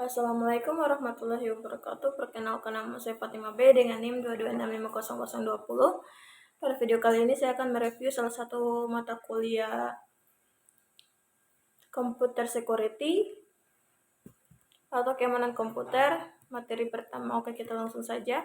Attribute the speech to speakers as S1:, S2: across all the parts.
S1: Assalamualaikum warahmatullahi wabarakatuh. Perkenalkan, nama saya Fatima B dengan NIM 2265000. Pada video kali ini saya akan mereview salah satu mata kuliah Computer Security atau keamanan komputer. Materi pertama, oke, kita langsung saja.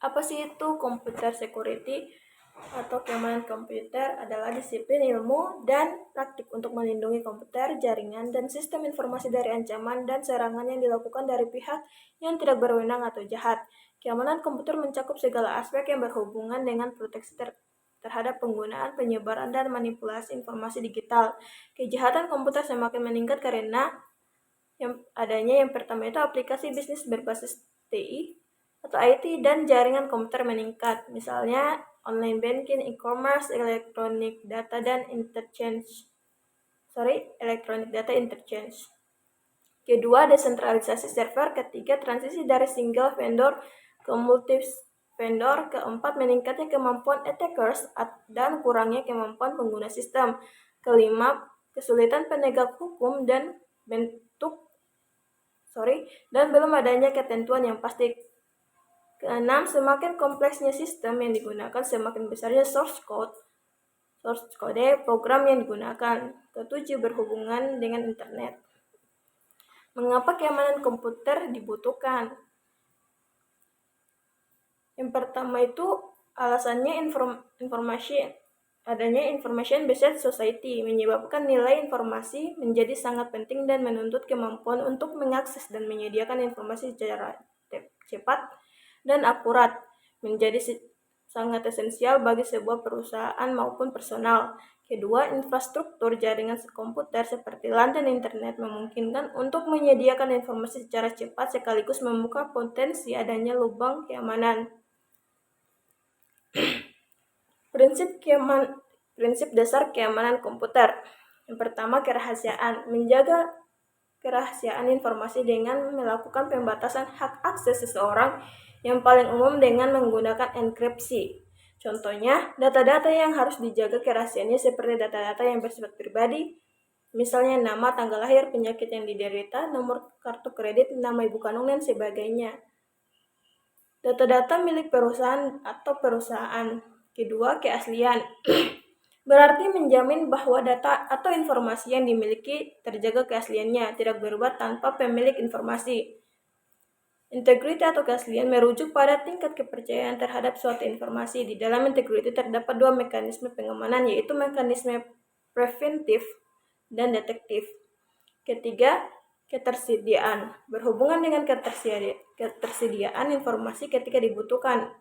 S1: Apa sih itu Computer Security atau keamanan komputer? Adalah disiplin ilmu dan praktik untuk melindungi komputer, jaringan, dan sistem informasi dari ancaman dan serangan yang dilakukan dari pihak yang tidak berwenang atau jahat. Keamanan komputer mencakup segala aspek yang berhubungan dengan proteksi terhadap penggunaan, penyebaran, dan manipulasi informasi digital. Kejahatan komputer semakin meningkat karena yang pertama itu aplikasi bisnis berbasis TI atau IT dan jaringan komputer meningkat. Misalnya online banking, e-commerce, electronic data interchange. Kedua, desentralisasi server. Ketiga, transisi dari single vendor ke multi vendor. Keempat, meningkatnya kemampuan attackers dan kurangnya kemampuan pengguna sistem. Kelima, kesulitan penegak hukum dan belum adanya ketentuan yang pasti. Keenam, semakin kompleksnya sistem yang digunakan, semakin besarnya source kode program yang digunakan. Ketujuh, berhubungan dengan internet. Mengapa keamanan komputer dibutuhkan? Yang pertama itu alasannya adanya information based society menyebabkan nilai informasi menjadi sangat penting dan menuntut kemampuan untuk mengakses dan menyediakan informasi secara cepat dan akurat menjadi sangat esensial bagi sebuah perusahaan maupun personal. Kedua, infrastruktur jaringan komputer seperti LAN dan internet memungkinkan untuk menyediakan informasi secara cepat sekaligus membuka potensi adanya lubang keamanan. Prinsip dasar keamanan komputer. Yang pertama, kerahasiaan. Menjaga kerahasiaan informasi dengan melakukan pembatasan hak akses seseorang yang paling umum dengan menggunakan enkripsi. Contohnya, data-data yang harus dijaga kerahasiaannya seperti data-data yang bersifat pribadi, misalnya nama, tanggal lahir, penyakit yang diderita, nomor kartu kredit, nama ibu kandung, dan sebagainya. Data-data milik perusahaan atau perusahaan. Kedua, keaslian. Berarti menjamin bahwa data atau informasi yang dimiliki terjaga keasliannya, tidak berubah tanpa pemilik informasi. Integriti atau keaslian merujuk pada tingkat kepercayaan terhadap suatu informasi. Di dalam integriti terdapat dua mekanisme pengamanan, yaitu mekanisme preventif dan detektif. Ketiga, ketersediaan. Berhubungan dengan ketersediaan informasi ketika dibutuhkan.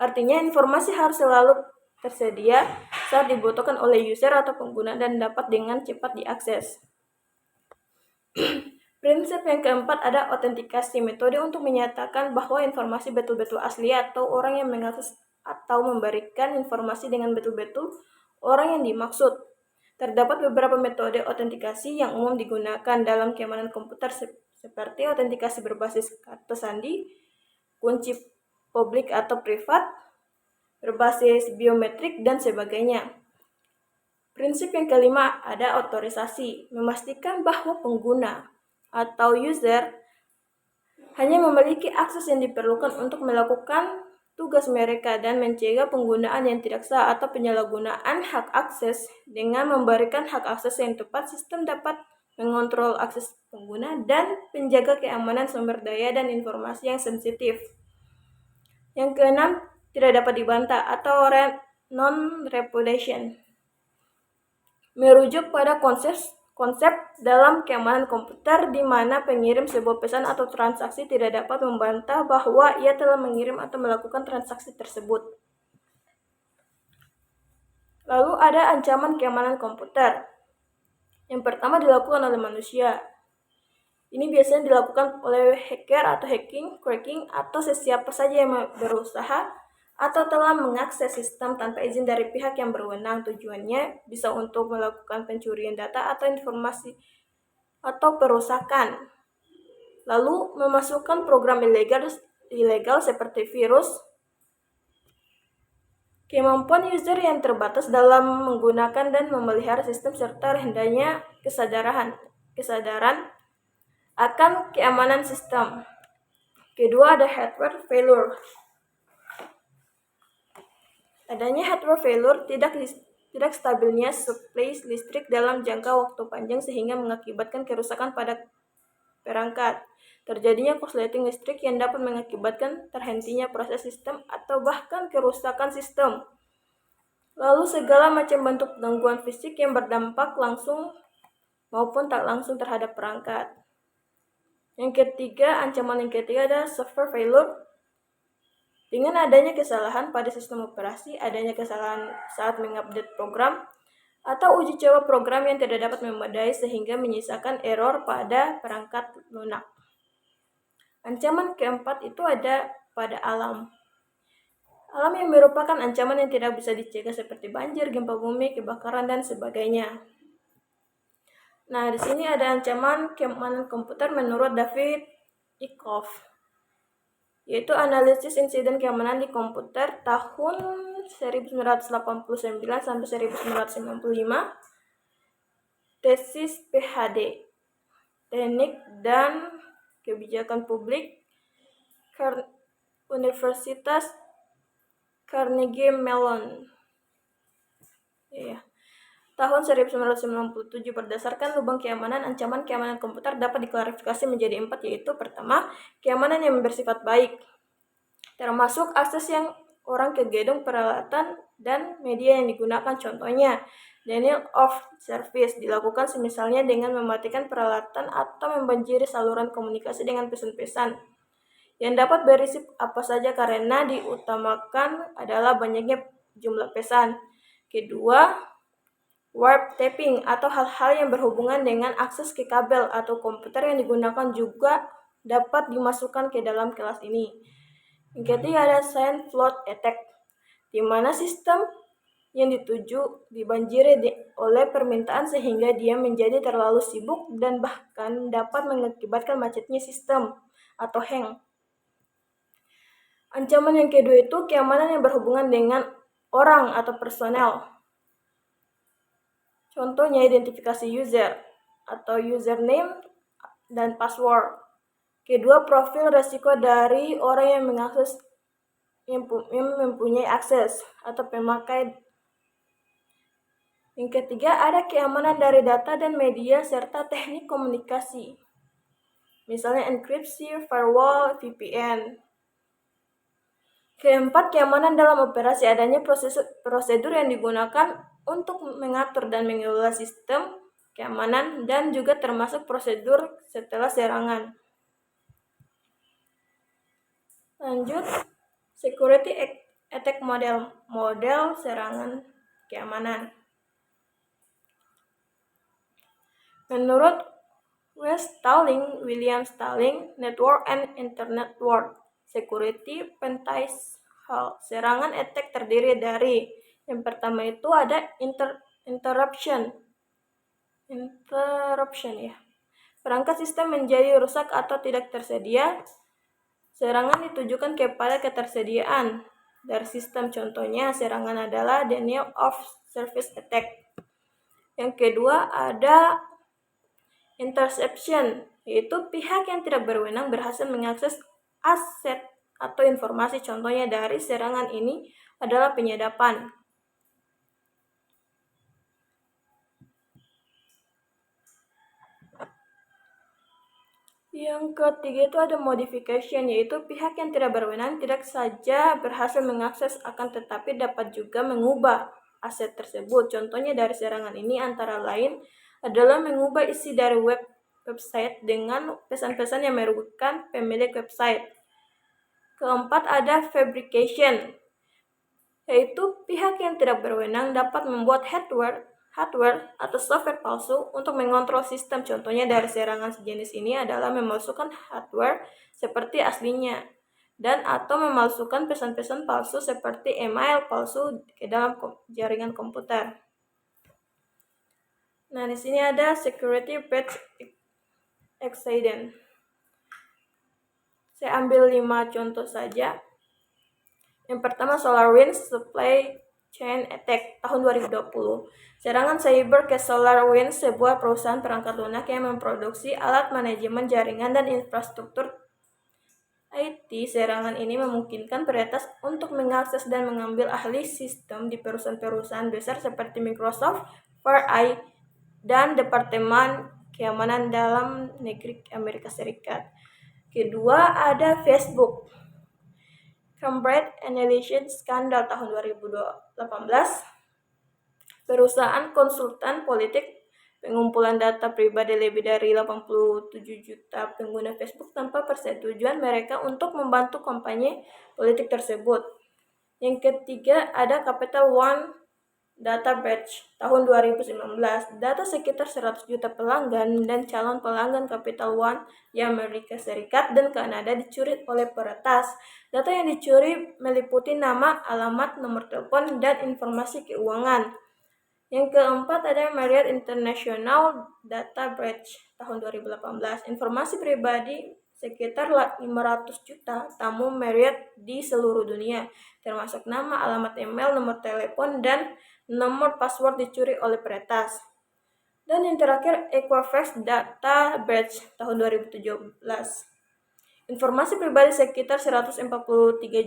S1: Artinya informasi harus selalu tersedia saat dibutuhkan oleh user atau pengguna dan dapat dengan cepat diakses. Prinsip yang keempat ada autentikasi, metode untuk menyatakan bahwa informasi betul-betul asli atau orang yang mengakses atau memberikan informasi dengan betul-betul orang yang dimaksud. Terdapat beberapa metode autentikasi yang umum digunakan dalam keamanan komputer seperti autentikasi berbasis kata sandi, kunci publik atau privat, berbasis biometrik, dan sebagainya. Prinsip yang kelima ada otorisasi, memastikan bahwa pengguna atau user hanya memiliki akses yang diperlukan untuk melakukan tugas mereka dan mencegah penggunaan yang tidak sah atau penyalahgunaan hak akses. Dengan memberikan hak akses yang tepat, sistem dapat mengontrol akses pengguna dan menjaga keamanan sumber daya dan informasi yang sensitif. Yang keenam, tidak dapat dibantah atau non-repudiation. Merujuk pada konsep dalam keamanan komputer di mana pengirim sebuah pesan atau transaksi tidak dapat membantah bahwa ia telah mengirim atau melakukan transaksi tersebut. Lalu ada ancaman keamanan komputer. Yang pertama dilakukan oleh manusia. Ini biasanya dilakukan oleh hacker atau cracking atau sesiapa saja yang berusaha atau telah mengakses sistem tanpa izin dari pihak yang berwenang. Tujuannya bisa untuk melakukan pencurian data atau informasi atau perusakan. Lalu memasukkan program ilegal seperti virus. Kemampuan user yang terbatas dalam menggunakan dan memelihara sistem serta rendahnya kesadaran akan keamanan sistem. Kedua, ada hardware failure. Adanya hardware failure tidak stabilnya suplai listrik dalam jangka waktu panjang sehingga mengakibatkan kerusakan pada perangkat. Terjadinya korsleting listrik yang dapat mengakibatkan terhentinya proses sistem atau bahkan kerusakan sistem. Lalu segala macam bentuk gangguan fisik yang berdampak langsung maupun tak langsung terhadap perangkat. Ancaman yang ketiga adalah software failure. Dengan adanya kesalahan pada sistem operasi, adanya kesalahan saat mengupdate program, atau uji coba program yang tidak dapat memadai sehingga menyisakan error pada perangkat lunak. Ancaman keempat itu ada pada alam. Alam yang merupakan ancaman yang tidak bisa dicegah seperti banjir, gempa bumi, kebakaran, dan sebagainya. Nah, di sini ada ancaman keamanan komputer menurut David Ickoff, yaitu analisis insiden keamanan di komputer tahun 1989 sampai 1995, tesis PhD, Teknik dan Kebijakan Publik, Universitas Carnegie Mellon. Tahun 1997 berdasarkan lubang keamanan, ancaman keamanan komputer dapat diklarifikasi menjadi 4, yaitu pertama, keamanan yang bersifat baik, termasuk akses yang orang ke gedung, peralatan, dan media yang digunakan. Contohnya, denial of service dilakukan misalnya dengan mematikan peralatan atau membanjiri saluran komunikasi dengan pesan-pesan yang dapat berisi apa saja karena diutamakan adalah banyaknya jumlah pesan. Kedua, warp tapping atau hal-hal yang berhubungan dengan akses ke kabel atau komputer yang digunakan juga dapat dimasukkan ke dalam kelas ini. Yang ketiga ada silent flood attack, di mana sistem yang dituju dibanjiri oleh permintaan sehingga dia menjadi terlalu sibuk dan bahkan dapat mengakibatkan macetnya sistem atau hang. Ancaman yang kedua itu keamanan yang berhubungan dengan orang atau personel. Contohnya identifikasi user atau username dan password. Kedua, profil resiko dari orang yang mengakses yang mempunyai akses atau pemakai. Yang ketiga, ada keamanan dari data dan media serta teknik komunikasi. Misalnya enkripsi, firewall, VPN. Keempat, keamanan dalam operasi, adanya prosedur yang digunakan untuk mengatur dan mengelola sistem keamanan dan juga termasuk prosedur setelah serangan. Lanjut, security attack model serangan keamanan. Menurut William Stalling, Network and Internet World Security Pentile serangan attack terdiri dari yang pertama itu ada interruption ya. Perangkat sistem menjadi rusak atau tidak tersedia. Serangan ditujukan kepada ketersediaan dari sistem. Contohnya serangan adalah denial of service attack. Yang kedua ada interception, yaitu pihak yang tidak berwenang berhasil mengakses aset atau informasi. Contohnya dari serangan ini adalah penyadapan. Yang ketiga itu ada modification, yaitu pihak yang tidak berwenang tidak saja berhasil mengakses akan tetapi dapat juga mengubah aset tersebut. Contohnya dari serangan ini antara lain adalah mengubah isi dari website dengan pesan-pesan yang merugikan pemilik website. Keempat ada fabrication, yaitu pihak yang tidak berwenang dapat membuat hardware atau software palsu untuk mengontrol sistem. Contohnya dari serangan sejenis ini adalah memalsukan hardware seperti aslinya dan atau memalsukan pesan-pesan palsu seperti email palsu ke dalam jaringan komputer. Nah, di sini ada security breach accident. Saya ambil 5 contoh saja. Yang pertama, SolarWinds supply Chain Attack tahun 2020. Serangan cyber ke SolarWinds, sebuah perusahaan perangkat lunak yang memproduksi alat manajemen jaringan dan infrastruktur IT. Serangan ini memungkinkan peretas untuk mengakses dan mengambil ahli sistem di perusahaan-perusahaan besar seperti Microsoft, FireEye, dan Departemen Keamanan Dalam Negeri Amerika Serikat. Kedua ada Facebook. Cambridge Analytica skandal tahun 2018. Perusahaan konsultan politik pengumpulan data pribadi lebih dari 87 juta pengguna Facebook tanpa persetujuan mereka untuk membantu kampanye politik tersebut. Yang ketiga ada Capital One Data Breach tahun 2019. Data sekitar 100 juta pelanggan dan calon pelanggan Capital One di Amerika Serikat dan Kanada dicuri oleh peretas. Data yang dicuri meliputi nama, alamat, nomor telepon, dan informasi keuangan. Yang keempat ada Marriott International Data Breach tahun 2018. Informasi pribadi sekitar 500 juta tamu Marriott di seluruh dunia, termasuk nama, alamat email, nomor telepon, dan nomor password dicuri oleh peretas. Dan yang terakhir Equifax Data Breach tahun 2017. Informasi pribadi sekitar 143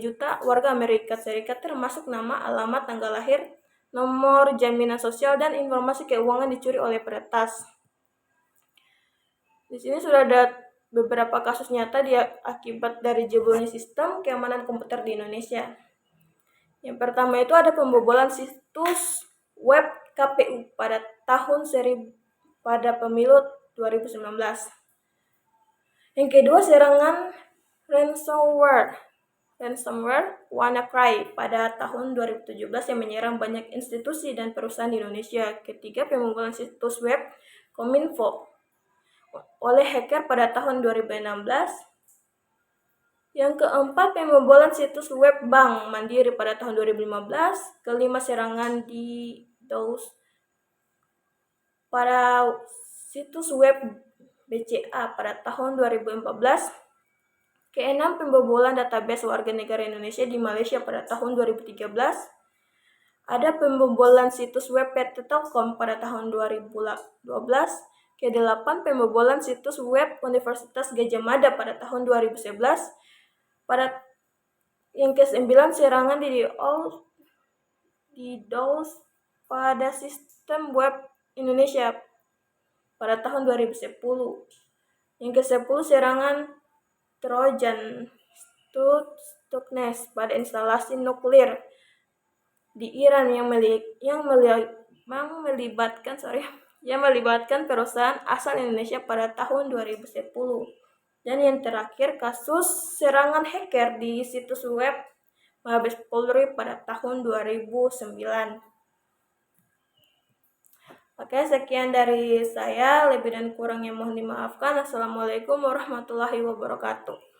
S1: juta warga Amerika Serikat termasuk nama, alamat, tanggal lahir, nomor jaminan sosial, dan informasi keuangan dicuri oleh peretas. Di sini sudah ada beberapa kasus nyata akibat dari jebolnya sistem keamanan komputer di Indonesia. Yang pertama itu ada pembobolan situs web KPU pada pemilu 2019. Yang kedua serangan ransomware WannaCry pada tahun 2017 yang menyerang banyak institusi dan perusahaan di Indonesia. Ketiga, pembobolan situs web Kominfo oleh hacker pada tahun 2016. Yang keempat, pembobolan situs web Bank Mandiri pada tahun 2015. Kelima, serangan di DOS pada situs web BCA pada tahun 2014. Keenam, pembobolan database warga negara Indonesia di Malaysia pada tahun 2013. Ada pembobolan situs web PT Telkom pada tahun 2012. Kedelapan, pembobolan situs web Universitas Gadjah Mada pada tahun 2011. Yang kesembilan, serangan di DOS pada sistem web Indonesia pada tahun 2010. Yang ke-10, serangan Trojan Stuxnet pada instalasi nuklir di Iran yang melibatkan perusahaan asal Indonesia pada tahun 2010. Dan yang terakhir, kasus serangan hacker di situs web Mabes Polri pada tahun 2009. Oke, sekian dari saya. Lebih dan kurangnya mohon dimaafkan. Assalamualaikum warahmatullahi wabarakatuh.